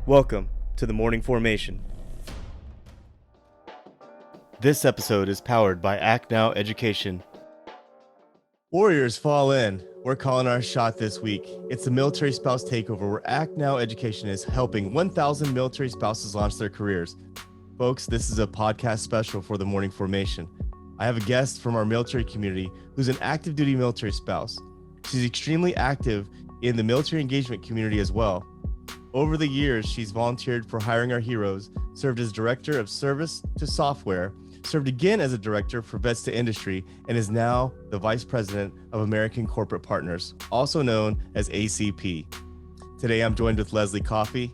Welcome to the Morning Formation. This episode is powered by Act Now Education. Warriors fall in. We're calling our shot this week. It's the Military Spouse Takeover, where Act Now Education is helping 1,000 military spouses launch their careers. Folks, this is a podcast special for the Morning Formation. I have a guest from our military community who's an active duty military spouse. She's extremely active in the military engagement community as well. Over the years, she's volunteered for Hiring Our Heroes, served as Director of Service to Software, served again as a Director for Vets to Industry, and is now the Vice President of American Corporate Partners, also known as ACP. Today, I'm joined with Leslie Coffey.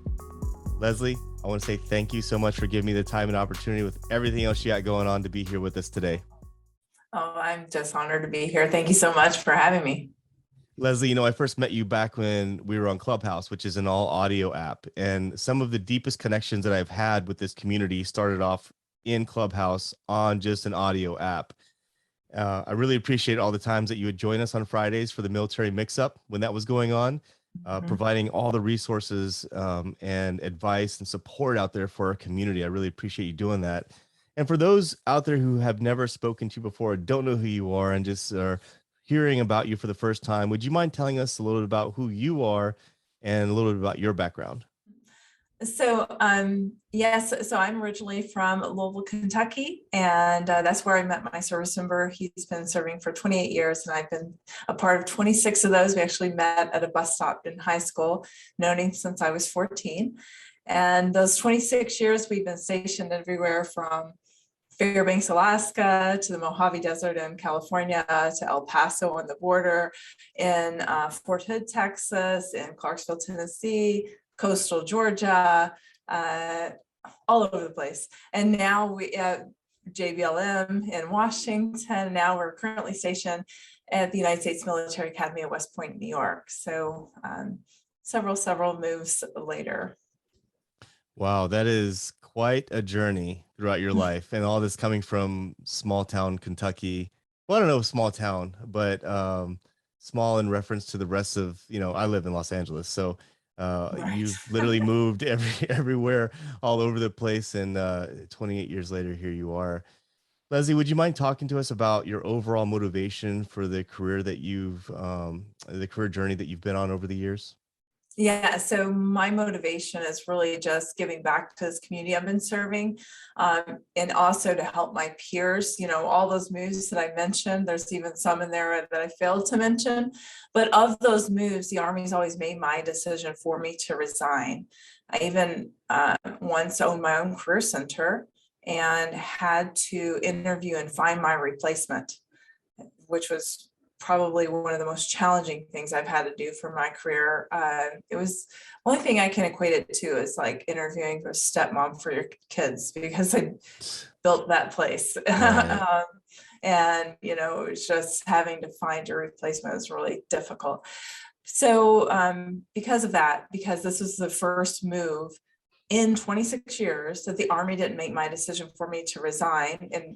Leslie, I want to say thank you so much for giving me the time and opportunity with everything else you got going on to be here with us today. Oh, I'm just honored to be here. Thank you so much for having me. Leslie, I first met you back when we were on Clubhouse, which is an all audio app. And some of the deepest connections that I've had with this community started off in Clubhouse on just an audio app. I really appreciate all the times that you would join us on Fridays for the military mix-up when that was going on, providing all the resources and advice and support out there for our community. I really appreciate you doing that. And for those out there who have never spoken to you before, don't know who you are, and just are hearing about you for the first time, would you mind telling us a little bit about who you are and a little bit about your background? So, yes, so I'm originally from Louisville, Kentucky, and that's where I met my service member. He's been serving for 28 years, and I've been a part of 26 of those. We actually met at a bus stop in high school, known him since I was 14. And those 26 years, we've been stationed everywhere from Fairbanks, Alaska, to the Mojave Desert in California, to El Paso on the border, in Fort Hood, Texas, in Clarksville, Tennessee, coastal Georgia, all over the place. And now we at JBLM in Washington. Now we're currently stationed at the United States Military Academy at West Point, New York. So several moves later. Wow, that is quite a journey throughout your life, and all this coming from small town Kentucky. Well, I don't know small town, but small in reference to the rest of, I live in Los Angeles. So Right. you've literally moved everywhere, all over the place. And 28 years later, here you are. Leslie, would you mind talking to us about your overall motivation for the career that the career journey that you've been on over the years? Yeah, so my motivation is really just giving back to this community I've been serving, and also to help my peers. All those moves that I mentioned, there's even some in there that I failed to mention. But of those moves, the Army's always made my decision for me to resign. I even once owned my own career center and had to interview and find my replacement, which was probably one of the most challenging things I've had to do for my career. It was only thing I can equate it to is like interviewing for a stepmom for your kids, because I built that place. Right. And it was just having to find your replacement is really difficult. So because of that, because this was the first move in 26 years that the Army didn't make my decision for me to resign, and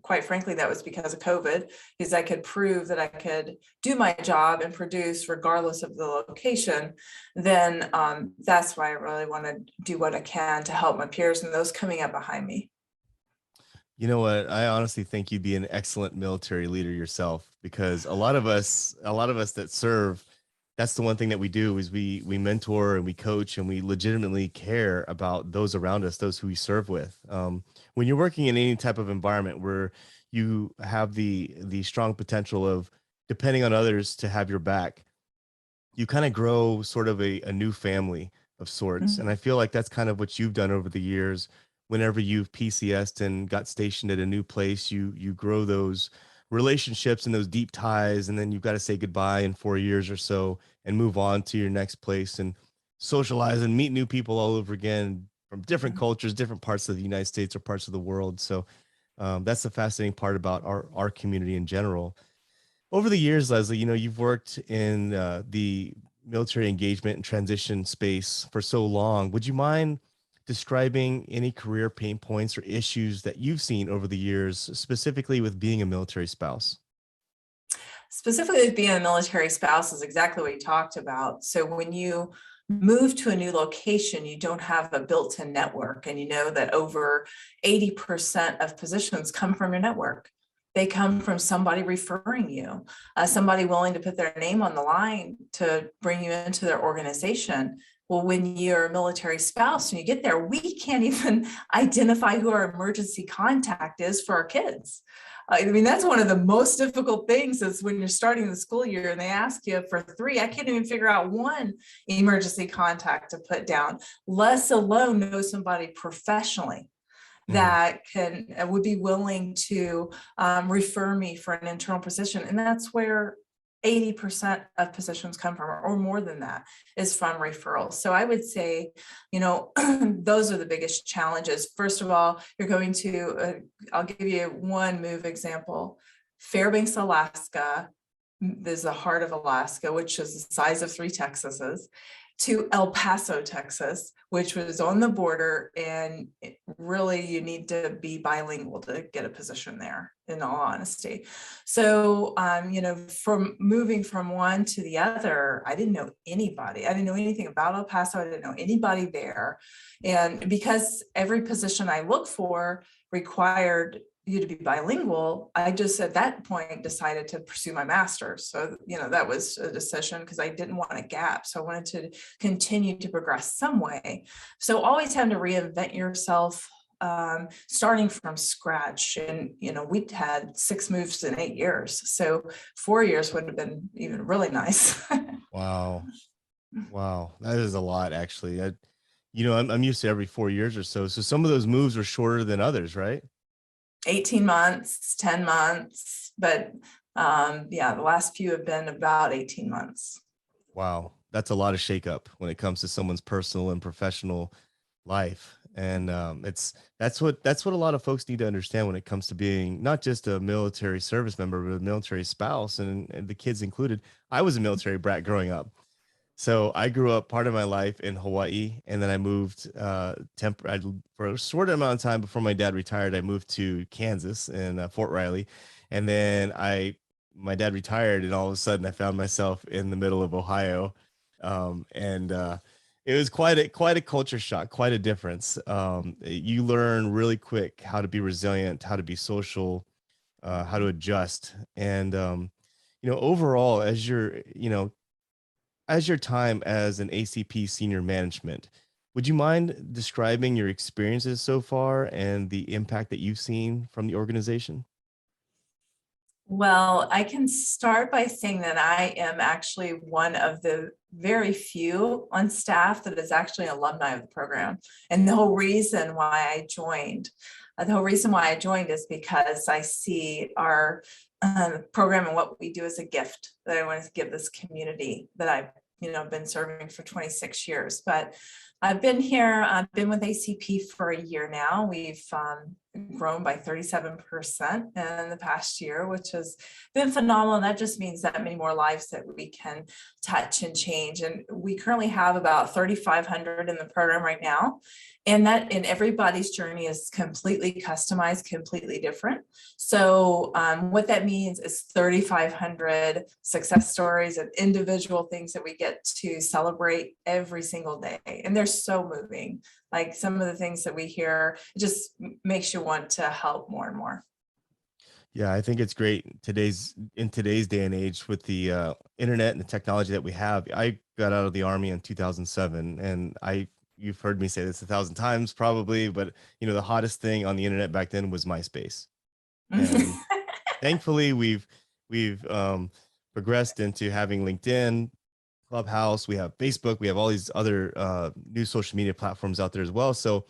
quite frankly, that was because of COVID, because I could prove that I could do my job and produce regardless of the location. Then that's why I really want to do what I can to help my peers and those coming up behind me. You know what? I honestly think you'd be an excellent military leader yourself, because a lot of us that serve, that's the one thing that we do is we mentor and we coach, and we legitimately care about those around us, those who we serve with. When you're working in any type of environment where you have the strong potential of depending on others to have your back, you kind of grow sort of a new family of sorts. And I feel like that's kind of what you've done over the years. Whenever you've PCSed and got stationed at a new place, you grow those relationships and those deep ties, and then you've got to say goodbye in 4 years or so and move on to your next place and socialize and meet new people all over again from different cultures, different parts of the United States or parts of the world. So that's the fascinating part about our community in general. Over the years, Leslie, you've worked in the military engagement and transition space for so long. Would you mind describing any career pain points or issues that you've seen over the years, specifically with being a military spouse? Specifically, being a military spouse is exactly what you talked about. So when you move to a new location, you don't have a built-in network. And you know that over 80% of positions come from your network. They come from somebody referring you, somebody willing to put their name on the line to bring you into their organization. Well, when you're a military spouse and you get there, we can't even identify who our emergency contact is for our kids. I mean, that's one of the most difficult things is when you're starting the school year and they ask you for 3, I can't even figure out one emergency contact to put down, less alone know somebody professionally that would be willing to refer me for an internal position. And that's where 80% of positions come from, or more than that, is from referrals. So I would say, those are the biggest challenges. First of all, you're going to, I'll give you one move example. Fairbanks, Alaska, there's the heart of Alaska, which is the size of 3 Texases, to El Paso, Texas, which was on the border. And really, you need to be bilingual to get a position there, in all honesty. So, from moving from one to the other, I didn't know anybody. I didn't know anything about El Paso. I didn't know anybody there. And because every position I looked for required you to be bilingual, I just at that point decided to pursue my master's. So, that was a decision because I didn't want a gap. So I wanted to continue to progress some way. So always having to reinvent yourself, starting from scratch. And, we had 6 moves in 8 years. So 4 years would have been even really nice. Wow. Wow. That is a lot, actually. I'm used to every 4 years or so. So some of those moves are shorter than others, right? 18 months, 10 months, but the last few have been about 18 months. Wow. That's a lot of shakeup when it comes to someone's personal and professional life. And that's what a lot of folks need to understand when it comes to being not just a military service member, but a military spouse, and the kids included. I was a military brat growing up. So I grew up part of my life in Hawaii, and then I moved for a short amount of time before my dad retired. I moved to Kansas in Fort Riley, and then my dad retired, and all of a sudden I found myself in the middle of Ohio, and it was quite a culture shock, quite a difference. You learn really quick how to be resilient, how to be social, how to adjust, and overall, as your time as an ACP senior management, would you mind describing your experiences so far and the impact that you've seen from the organization? Well, I can start by saying that I am actually one of the very few on staff that is actually an alumni of the program. And the whole reason why I joined is because I see our program and what we do as a gift that I want to give this community that I've been serving for 26 years. But I've been here, I've been with ACP for a year now. We've grown by 37% in the past year, which has been phenomenal. And that just means that many more lives that we can touch and change. And we currently have about 3,500 in the program right now. And everybody's journey is completely customized, completely different. So what that means is 3,500 success stories and individual things that we get to celebrate every single day. And they're so moving. Like some of the things that we hear, it just makes you want to help more and more. Yeah, I think it's great in today's day and age with the internet and the technology that we have. I got out of the Army in 2007, and you've heard me say this 1,000 times probably, but the hottest thing on the internet back then was MySpace. And thankfully we've progressed into having LinkedIn, Clubhouse, we have Facebook, we have all these other new social media platforms out there as well. So,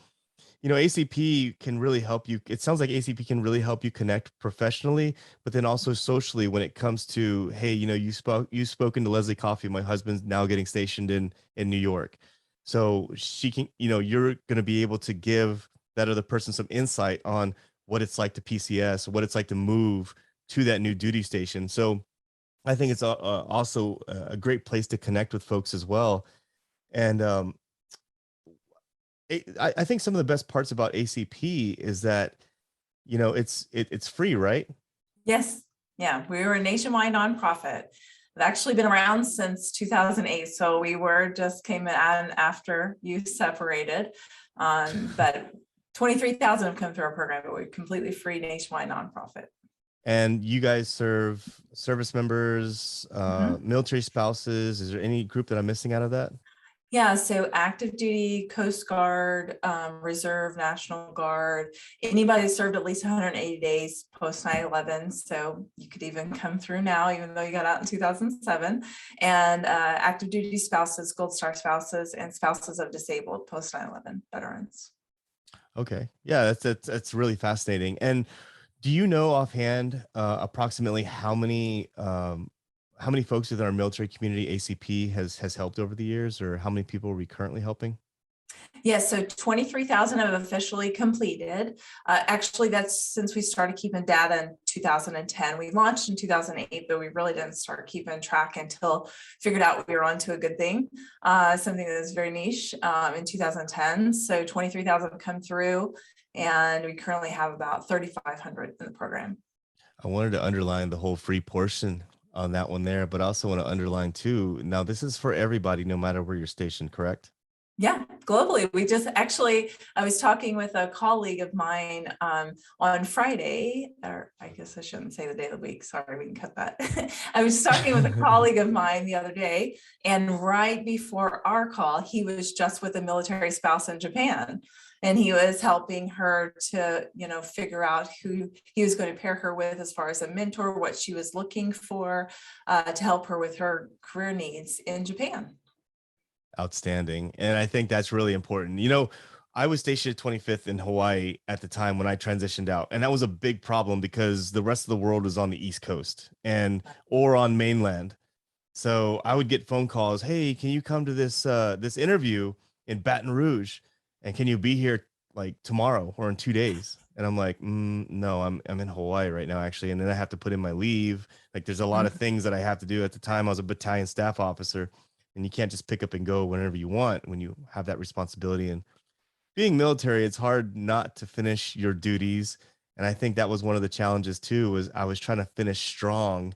ACP can really help you. It sounds like ACP can really help you connect professionally, but then also socially when it comes to, hey, you've spoken to Leslie Coffey. My husband's now getting stationed in New York. So she can, you're going to be able to give that other person some insight on what it's like to PCS, what it's like to move to that new duty station. So I think it's also a great place to connect with folks as well. And I think some of the best parts about ACP is that, it's free, right? Yes. Yeah. We're a nationwide nonprofit. I've actually been around since 2008. So we came in after you separated. But 23,000 have come through our program, but we're completely free nationwide nonprofit. And you guys serve service members, military spouses. Is there any group that I'm missing out of that? Yeah, so active duty, Coast Guard, Reserve, National Guard, anybody that served at least 180 days post 9/11. So you could even come through now, even though you got out in 2007. And active duty spouses, Gold Star spouses, and spouses of disabled post 9/11 veterans. Okay. Yeah, that's really fascinating. And do you know offhand approximately how many folks within our military community ACP has helped over the years, or how many people are we currently helping? Yes, so 23,000 have officially completed. Actually, that's since we started keeping data in 2010. We launched in 2008, but we really didn't start keeping track until figured out we were onto a good thing, something that is very niche in 2010. So 23,000 come through, and we currently have about 3,500 in the program. I wanted to underline the whole free portion on that one there, but I also want to underline too. Now, this is for everybody, no matter where you're stationed, correct? Yeah, globally. I was talking with a colleague of mine on Friday, or I guess I shouldn't say the day of the week. Sorry, we can cut that. I was talking with a colleague of mine the other day, and right before our call, he was just with a military spouse in Japan. And he was helping her to, figure out who he was going to pair her with as far as a mentor, what she was looking for to help her with her career needs in Japan. Outstanding. And I think that's really important. I was stationed at 25th in Hawaii at the time when I transitioned out. And that was a big problem because the rest of the world was on the East Coast or on mainland. So I would get phone calls. Hey, can you come to this interview in Baton Rouge? And can you be here like tomorrow or in 2 days? And I'm like, no, I'm in Hawaii right now, actually. And then I have to put in my leave. Like there's a lot of things that I have to do. At the time, I was a battalion staff officer, and you can't just pick up and go whenever you want when you have that responsibility. And being military, it's hard not to finish your duties. And I think that was one of the challenges too, was I was trying to finish strong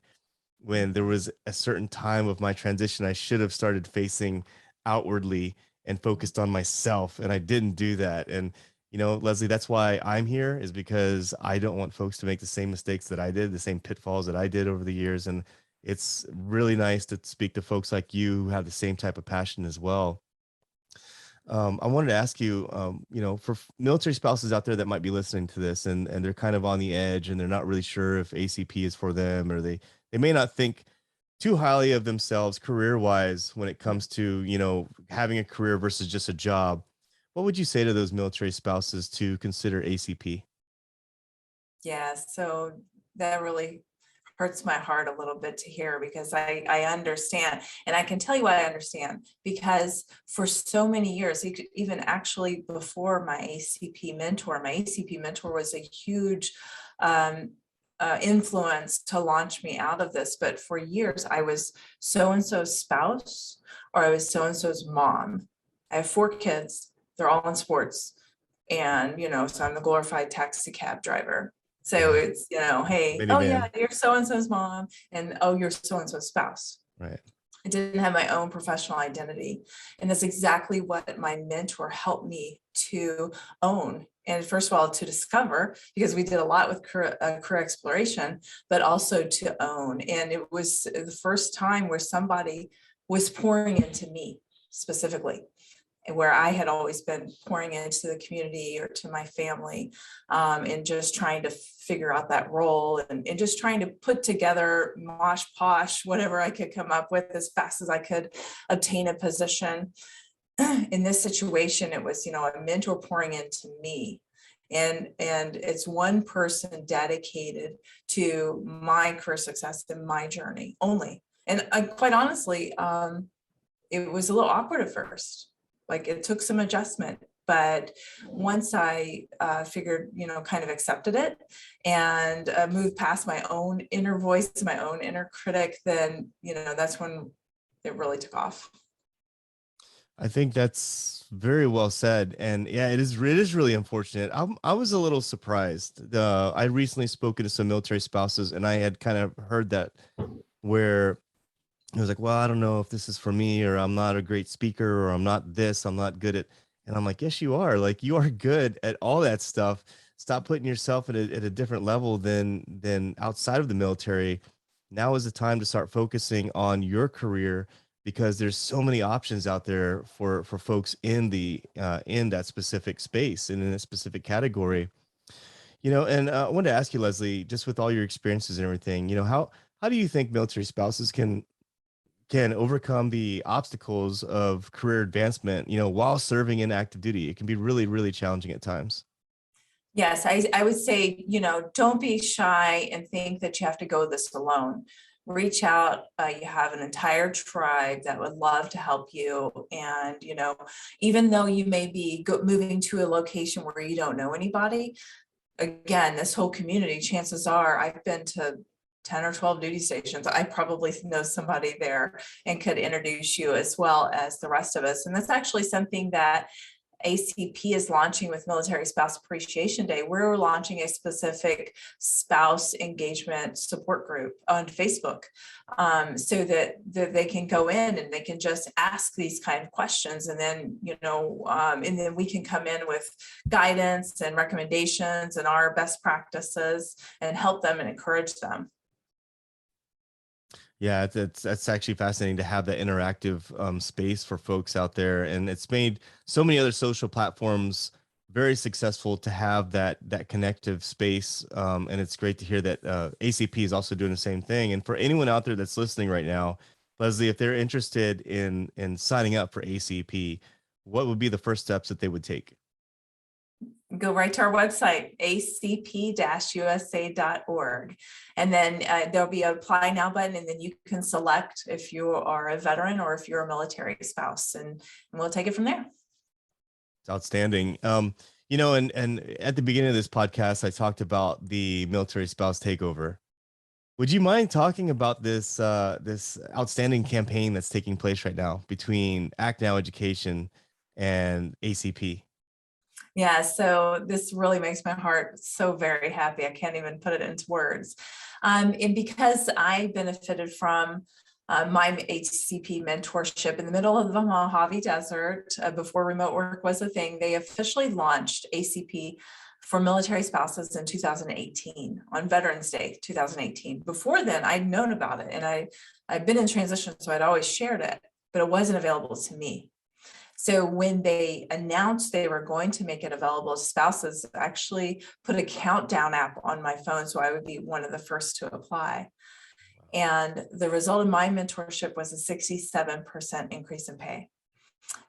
when there was a certain time of my transition. I should have started facing outwardly and focused on myself, and I didn't do that. And Leslie, that's why I'm here, is because I don't want folks to make the same mistakes that I did, the same pitfalls that I did over the years. And it's really nice to speak to folks like you who have the same type of passion as well. I wanted to ask you, for military spouses out there that might be listening to this, and they're kind of on the edge and they're not really sure if ACP is for them, or they may not think too highly of themselves career wise when it comes to, having a career versus just a job. What would you say to those military spouses to consider ACP? Yeah, so that really hurts my heart a little bit to hear, because I understand, and I can tell you why I understand, because for so many years, even actually before my ACP mentor was a huge influence to launch me out of this. But for years, I was so-and-so's spouse, or I was so-and-so's mom. I have 4 kids. They're all in sports. And, so I'm the glorified taxi cab driver. So it's, hey, oh yeah, you're so-and-so's mom, and oh, you're so-and-so's spouse. Right. I didn't have my own professional identity. And that's exactly what my mentor helped me to own. And first of all, to discover, because we did a lot with career exploration, but also to own. And it was the first time where somebody was pouring into me specifically, and where I had always been pouring into the community or to my family, and just trying to figure out that role, and just trying to put together mosh posh, whatever I could come up with as fast as I could obtain a position. In this situation, it was, a mentor pouring into me. And it's one person dedicated to my career success and my journey only. And quite honestly, it was a little awkward at first. Like it took some adjustment, but once I figured, kind of accepted it and moved past my own inner voice, my own inner critic, then, that's when it really took off. I think that's very well said. And yeah, it is really unfortunate. I was a little surprised. I recently spoken to some military spouses, and I had kind of heard that where He was like, well, I don't know if this is for me, or I'm not a great speaker, or I'm not this, I'm not good at, and I'm like, yes, you are. Like, you are good at all that stuff. Stop putting yourself at a different level than outside of the military. Now is the time to start focusing on your career, because there's so many options out there for folks in that specific space and in a specific category. And I wanted to ask you, Leslie, just with all your experiences and everything, how do you think military spouses can overcome the obstacles of career advancement, while serving in active duty? It can be really, really challenging at times. Yes, I would say, don't be shy and think that you have to go this alone. Reach out. You have an entire tribe that would love to help you. And, even though you may be moving to a location where you don't know anybody, again, this whole community, chances are I've been to 10 or 12 duty stations. I probably know somebody there and could introduce you as well as the rest of us. And that's actually something that ACP is launching with Military Spouse Appreciation Day. We're launching a specific spouse engagement support group on Facebook, so that they can go in and they can just ask these kind of questions. And then, and then we can come in with guidance and recommendations and our best practices and help them and encourage them. Yeah, that's actually fascinating to have that interactive space for folks out there, and it's made so many other social platforms very successful to have that connective space. And it's great to hear that ACP is also doing the same thing. And for anyone out there that's listening right now, Leslie, if they're interested in signing up for ACP, what would be the first steps that they would take? Go right to our website, acp-usa.org. And then there'll be an apply now button, and then you can select if you are a veteran or if you're a military spouse, and we'll take it from there. It's outstanding. And at the beginning of this podcast, I talked about the Military Spouse Takeover. Would you mind talking about this outstanding campaign that's taking place right now between Act Now Education and ACP? Yeah, so this really makes my heart so very happy. I can't even put it into words. And because I benefited from my ACP mentorship in the middle of the Mojave Desert, before remote work was a thing, they officially launched ACP for military spouses in 2018, on Veterans Day 2018. Before then, I'd known about it, and I'd been in transition, so I'd always shared it, but it wasn't available to me. So when they announced they were going to make it available to spouses, I actually put a countdown app on my phone so I would be one of the first to apply. And the result of my mentorship was a 67% increase in pay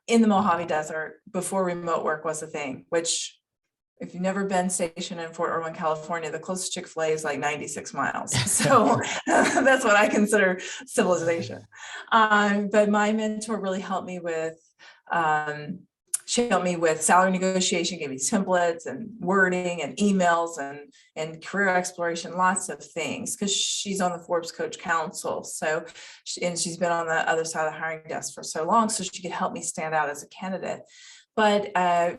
in the Mojave Desert before remote work was a thing, which, if you've never been stationed in Fort Irwin, California, the closest Chick-fil-A is like 96 miles. So that's what I consider civilization. But my mentor really helped me with, she helped me with salary negotiation, gave me templates and wording and emails and career exploration, lots of things, because she's on the Forbes Coach Council. So, and she's been on the other side of the hiring desk for so long, so she could help me stand out as a candidate. But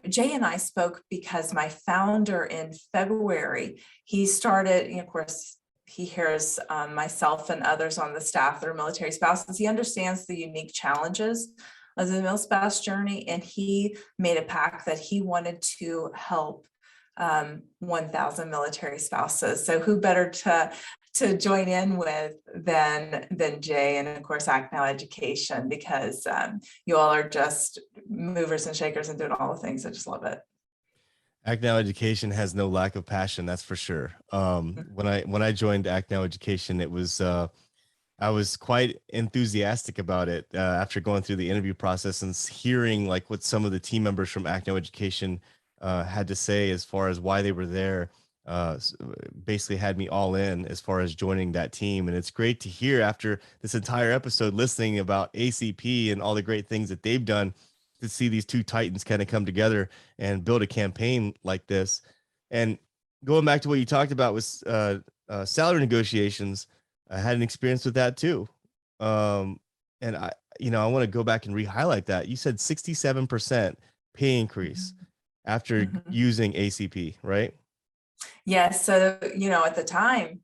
Jay and I spoke because my founder in February, he started, and of course, he hears myself and others on the staff that are military spouses. He understands the unique challenges of the mil spouse journey, and he made a pact that he wanted to help 1,000 military spouses. So who better to join in with than Jay, and of course Act Now Education, because you all are just movers and shakers and doing all the things. I just love it. Act Now Education has no lack of passion, that's for sure. When I joined Act Now Education, it was I was quite enthusiastic about it after going through the interview process and hearing like what some of the team members from Act Now Education had to say as far as why they were there. Basically had me all in as far as joining that team. And it's great to hear after this entire episode listening about ACP and all the great things that they've done, to see these two titans kind of come together and build a campaign like this. And going back to what you talked about with salary negotiations, I had an experience with that too. And I want to go back and re-highlight that. You said 67% pay increase after using ACP, right? Yes. So, at the time,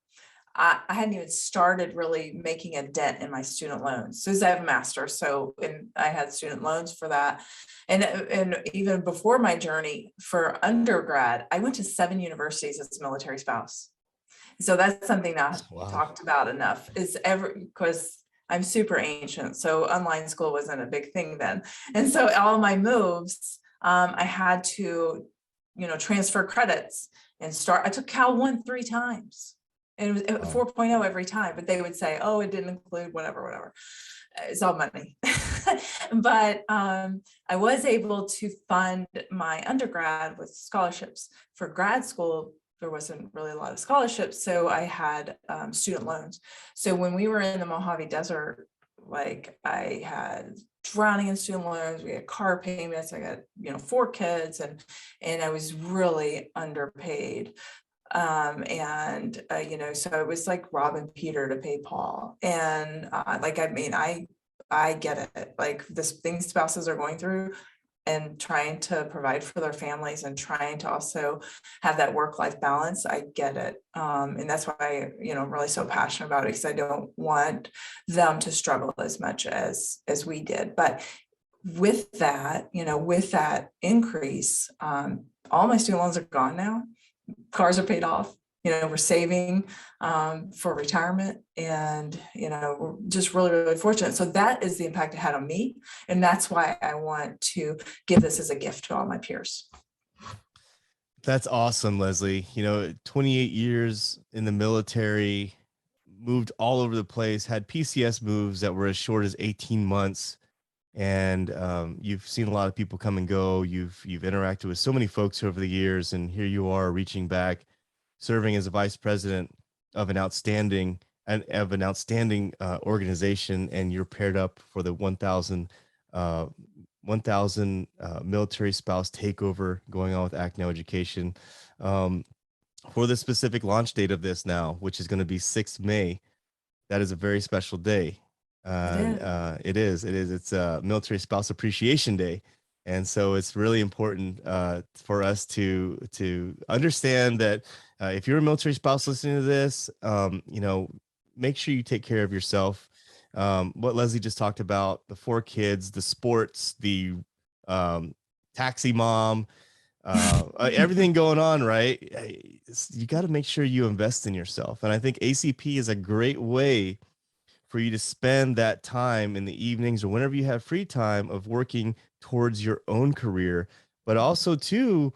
I hadn't even started really making a dent in my student loans. So I have a master's, so, and I had student loans for that. And even before my journey for undergrad, I went to 7 universities as a military spouse. So that's something not Wow. talked about enough, is ever, because I'm super ancient. So online school wasn't a big thing then. And so all my moves, I had to, transfer credits and start. I took Cal 1 3 times. And it was Wow. 4.0 every time, but they would say, oh, it didn't include whatever. It's all money. But I was able to fund my undergrad with scholarships. For grad school, there wasn't really a lot of scholarships, so I had student loans. So when we were in the Mojave Desert, like, I had drowning in student loans, we had car payments, I got 4 kids, and I was really underpaid. So it was like robbing Peter to pay Paul. And I get it, like, this thing spouses are going through, and trying to provide for their families and trying to also have that work-life balance. I get it. And that's why I'm really so passionate about it, because I don't want them to struggle as much as we did. But with that, with that increase, all my student loans are gone now. Cars are paid off. We're saving for retirement, and we're just really, really fortunate. So that is the impact it had on me, and that's why I want to give this as a gift to all my peers. That's awesome, Leslie. 28 years in the military, moved all over the place, had PCS moves that were as short as 18 months. And you've seen a lot of people come and go. You've interacted with so many folks over the years, and here you are reaching back, serving as a vice president of an outstanding organization, and you're paired up for the 1,000 military spouse takeover going on with Act Now Education, for the specific launch date of this now, which is going to be 6th May. That is a very special day. It is. It's a Military Spouse Appreciation Day. And so it's really important for us to understand that if you're a military spouse listening to this, make sure you take care of yourself. What Leslie just talked about, the 4 kids, the sports, the taxi mom, everything going on, right? You got to make sure you invest in yourself. And I think ACP is a great way for you to spend that time in the evenings or whenever you have free time of working towards your own career. But also too,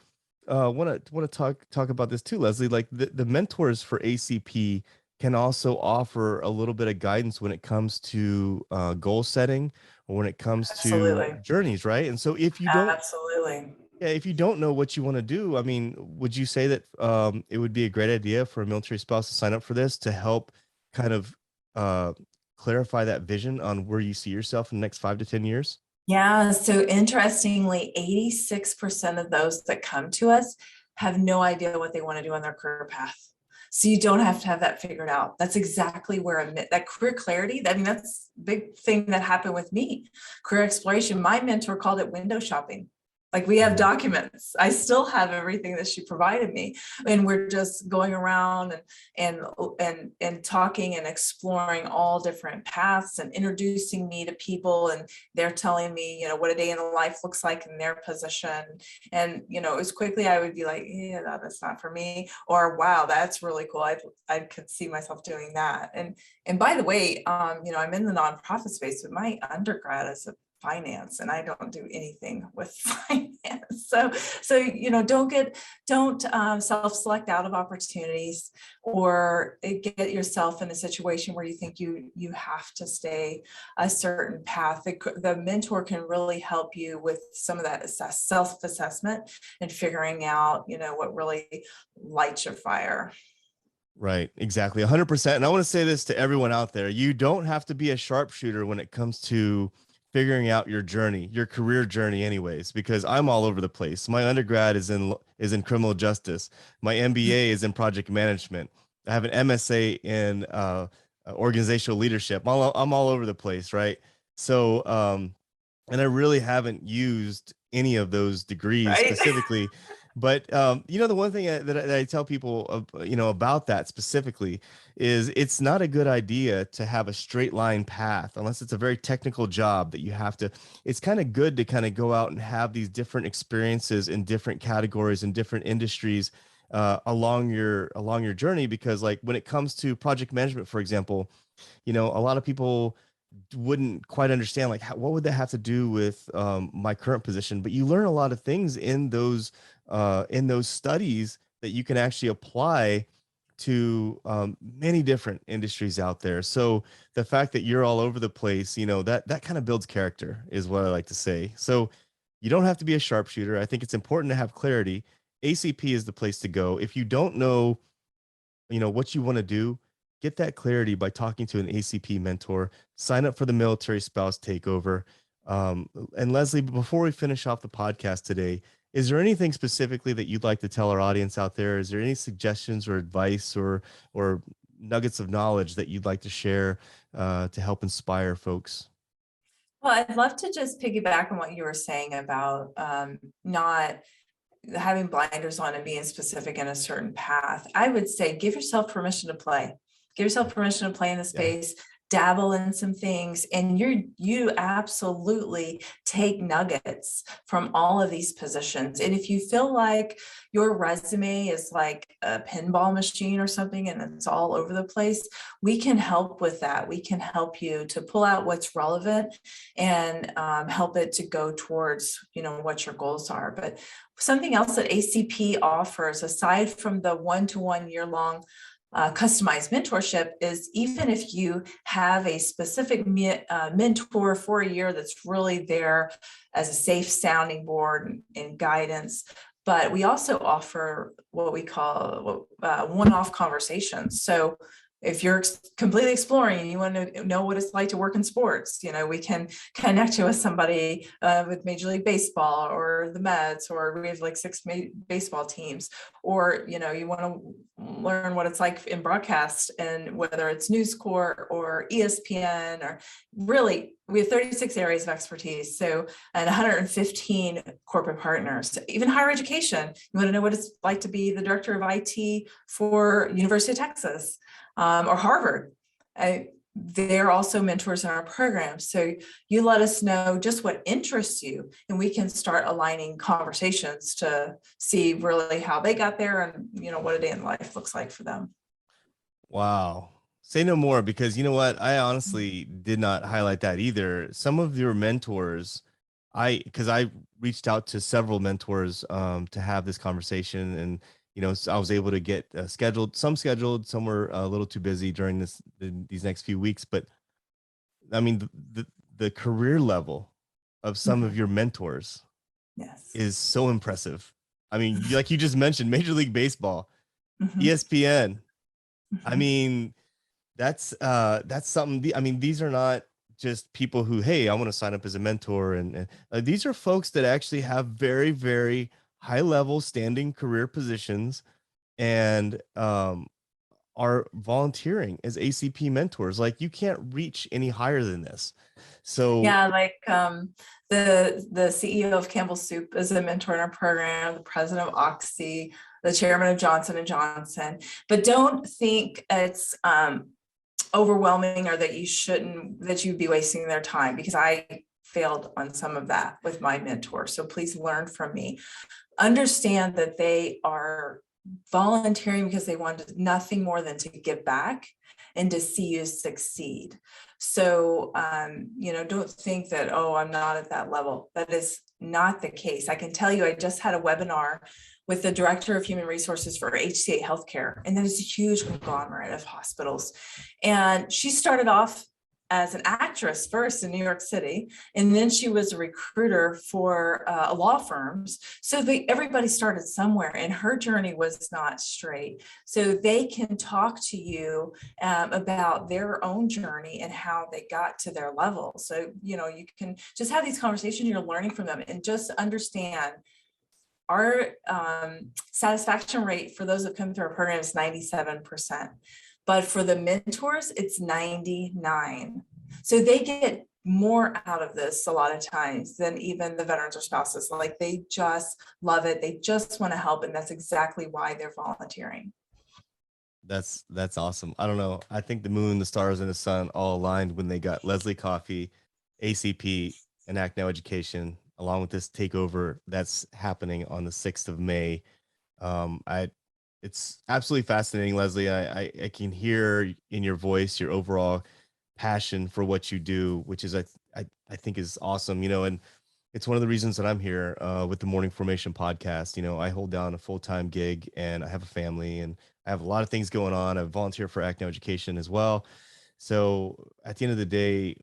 want to talk about this too, Leslie. Like the mentors for ACP can also offer a little bit of guidance when it comes to goal setting, or when it comes to Absolutely. journeys, right? And so Absolutely. if you don't know what you want to do, I mean, would you say that it would be a great idea for a military spouse to sign up for this to help kind of uh, clarify that vision on where you see yourself in the next 5 to 10 years? Yeah. So interestingly, 86% of those that come to us have no idea what they want to do on their career path. So you don't have to have that figured out. That's exactly where that career clarity, I mean, that's a big thing that happened with me. Career exploration. My mentor called it window shopping. Like, we have documents. I still have everything that she provided me, and we're just going around and talking and exploring all different paths and introducing me to people, and they're telling me, what a day in the life looks like in their position. And as quickly I would be like, yeah, that's not for me, or wow, that's really cool. I could see myself doing that. And by the way, I'm in the nonprofit space, but my undergrad is a finance, and I don't do anything with finance. So don't self-select out of opportunities, or get yourself in a situation where you think you have to stay a certain path. The mentor can really help you with some of that self-assessment and figuring out what really lights your fire. Right, exactly, 100%. And I want to say this to everyone out there: you don't have to be a sharpshooter when it comes to figuring out your journey, your career journey, anyways. Because I'm all over the place. My undergrad is in criminal justice. My MBA is in project management. I have an MSA in organizational leadership. I'm all over the place, right? So, and I really haven't used any of those degrees Right. specifically. But the one thing that I tell people, about that specifically is it's not a good idea to have a straight line path unless it's a very technical job that you have to. It's kind of good to kind of go out and have these different experiences in different categories and different industries along your journey, because like when it comes to project management, for example, a lot of people wouldn't quite understand like what would that have to do with my current position, but you learn a lot of things in those studies that you can actually apply to many different industries out there. So the fact that you're all over the place, that kind of builds character is what I like to say. So you don't have to be a sharpshooter. I think it's important to have clarity. ACP is the place to go. If you don't know, what you want to do, get that clarity by talking to an ACP mentor. Sign up for the Military Spouse Takeover. And Leslie, before we finish off the podcast today, is there anything specifically that you'd like to tell our audience out there? Is there any suggestions or advice or nuggets of knowledge that you'd like to share to help inspire folks? Well, I'd love to just piggyback on what you were saying about not having blinders on and being specific in a certain path. I would say give yourself permission to play. Give yourself permission to play in the space, dabble in some things, and you absolutely take nuggets from all of these positions. And if you feel like your resume is like a pinball machine or something and it's all over the place, we can help with that. We can help you to pull out what's relevant and help it to go towards what your goals are. But something else that ACP offers, aside from the one-to-one year-long customized mentorship, is even if you have a specific mentor for a year that's really there as a safe sounding board and guidance, but we also offer what we call one-off conversations. So if you're completely exploring and you want to know what it's like to work in sports, we can connect you with somebody with Major League Baseball or the Mets, or we have like 6 baseball teams, or, you want to learn what it's like in broadcast, and whether it's News Corp or ESPN, or really, we have 36 areas of expertise. So, and 115 corporate partners. Even higher education, you want to know what it's like to be the director of IT for University of Texas. Or Harvard. They're also mentors in our program. So you let us know just what interests you, and we can start aligning conversations to see really how they got there and, what a day in life looks like for them. Wow. Say no more, because you know what? I honestly did not highlight that either. Some of your mentors, because I reached out to several mentors to have this conversation, and so I was able to get scheduled, some were a little too busy during these next few weeks. But I mean, the career level of some of your mentors is so impressive. I mean, like you just mentioned, Major League Baseball, ESPN. I mean, that's something. I mean, these are not just people who, hey, I want to sign up as a mentor, and these are folks that actually have very, very high level standing career positions and are volunteering as ACP mentors. Like, you can't reach any higher than this. So yeah, like the CEO of Campbell Soup is a mentor in our program, the president of Oxy, the chairman of Johnson & Johnson. But don't think it's overwhelming, or that you'd be wasting their time, because I failed on some of that with my mentor. So please learn from me. Understand that they are volunteering because they want nothing more than to give back and to see you succeed. So, don't think that, oh, I'm not at that level. That is not the case. I can tell you, I just had a webinar with the director of human resources for HCA Healthcare, and that is a huge conglomerate of hospitals. And she started off as an actress first in New York City, and then she was a recruiter for law firms. So everybody started somewhere, and her journey was not straight. So they can talk to you about their own journey and how they got to their level. So, you can just have these conversations, you're learning from them, and just understand our satisfaction rate for those that come through our program is 97%. But for the mentors, it's 99. So they get more out of this a lot of times than even the veterans or spouses. Like they just love it. They just want to help. And that's exactly why they're volunteering. That's awesome. I don't know. I think the moon, the stars, and the sun all aligned when they got Leslie Coffey, ACP, and Act Now Education, along with this takeover that's happening on the 6th of May. I It's absolutely fascinating, Leslie. I can hear in your voice your overall passion for what you do, which is I think is awesome. And it's one of the reasons that I'm here with the Morning Formation podcast. I hold down a full-time gig and I have a family and I have a lot of things going on. I volunteer for Act Now Education as well. So at the end of the day,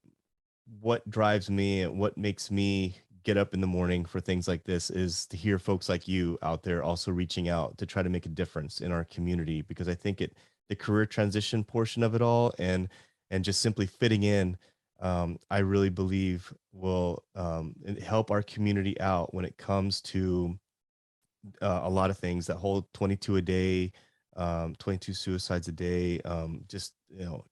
what drives me and what makes me get up in the morning for things like this is to hear folks like you out there also reaching out to try to make a difference in our community, because I think the career transition portion of it all and just simply fitting in, I really believe will help our community out when it comes to a lot of things. That whole 22 a day, 22 suicides a day, just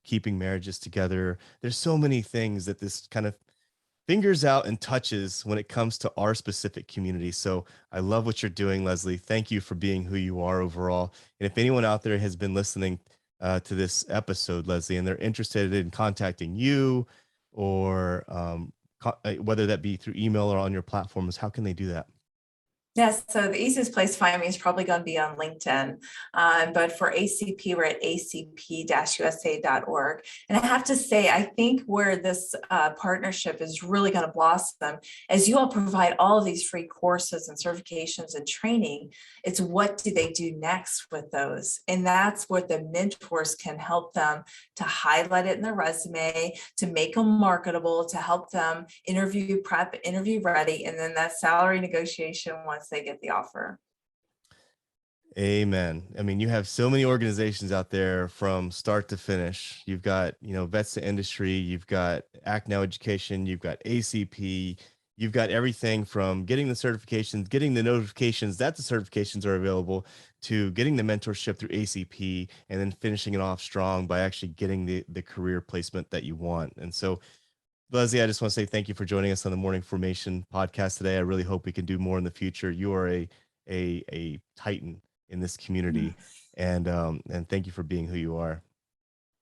keeping marriages together. There's so many things that this kind of fingers out and touches when it comes to our specific community. So I love what you're doing, Leslie. Thank you for being who you are overall. And if anyone out there has been listening to this episode, Leslie, and they're interested in contacting you or whether that be through email or on your platforms, how can they do that? Yes, so the easiest place to find me is probably going to be on LinkedIn. But for ACP, we're at acp-usa.org. And I have to say, I think where this partnership is really going to blossom, as you all provide all of these free courses and certifications and training, it's what do they do next with those? And that's what the mentors can help them to highlight it in their resume, to make them marketable, to help them interview prep, interview ready, and then that salary negotiation once they get the offer. Amen. I mean, you have so many organizations out there from start to finish. You've got, Vets to Industry, you've got Act Now Education, you've got ACP, you've got everything from getting the certifications, getting the notifications that the certifications are available, to getting the mentorship through ACP, and then finishing it off strong by actually getting the career placement that you want. And so, Leslie, I just want to say thank you for joining us on the Morning Formation podcast today. I really hope we can do more in the future. You are a titan in this community, and thank you for being who you are.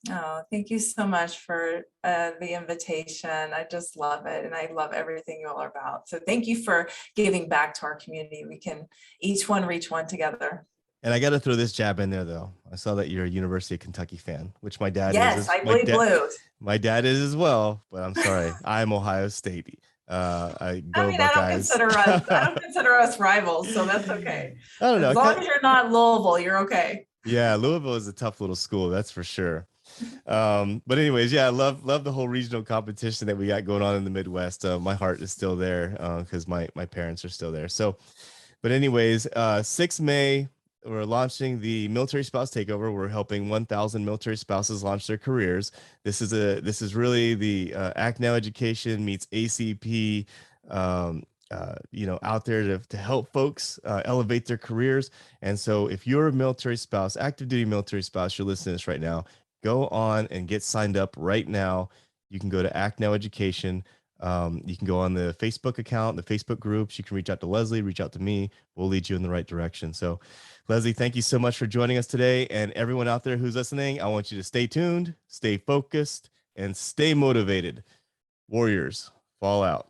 Oh, thank you so much for the invitation. I just love it, and I love everything you all are about. So thank you for giving back to our community. We can each one reach one together. And I got to throw this jab in there, though. I saw that you're a University of Kentucky fan, which my dad yes, is. I bleed blue. My dad is as well, but I'm sorry. I'm Ohio State. I don't consider us. I don't consider us rivals, so that's okay. I don't know. As long as you're not Louisville, you're okay. Yeah, Louisville is a tough little school, that's for sure. But anyways, yeah, I love the whole regional competition that we got going on in the Midwest. My heart is still there because my parents are still there. So, but anyways, 6 May. We're launching the Military Spouse Takeover. We're helping 1,000 military spouses launch their careers. This is really the Act Now Education meets ACP, out there to help folks elevate their careers. And so, if you're a military spouse, active duty military spouse, you're listening to this right now, go on and get signed up right now. You can go to Act Now Education. You can go on the Facebook account, the Facebook groups. You can reach out to Leslie, reach out to me. We'll lead you in the right direction. So, Leslie, thank you so much for joining us today. And everyone out there who's listening, I want you to stay tuned, stay focused, and stay motivated. Warriors, fall out.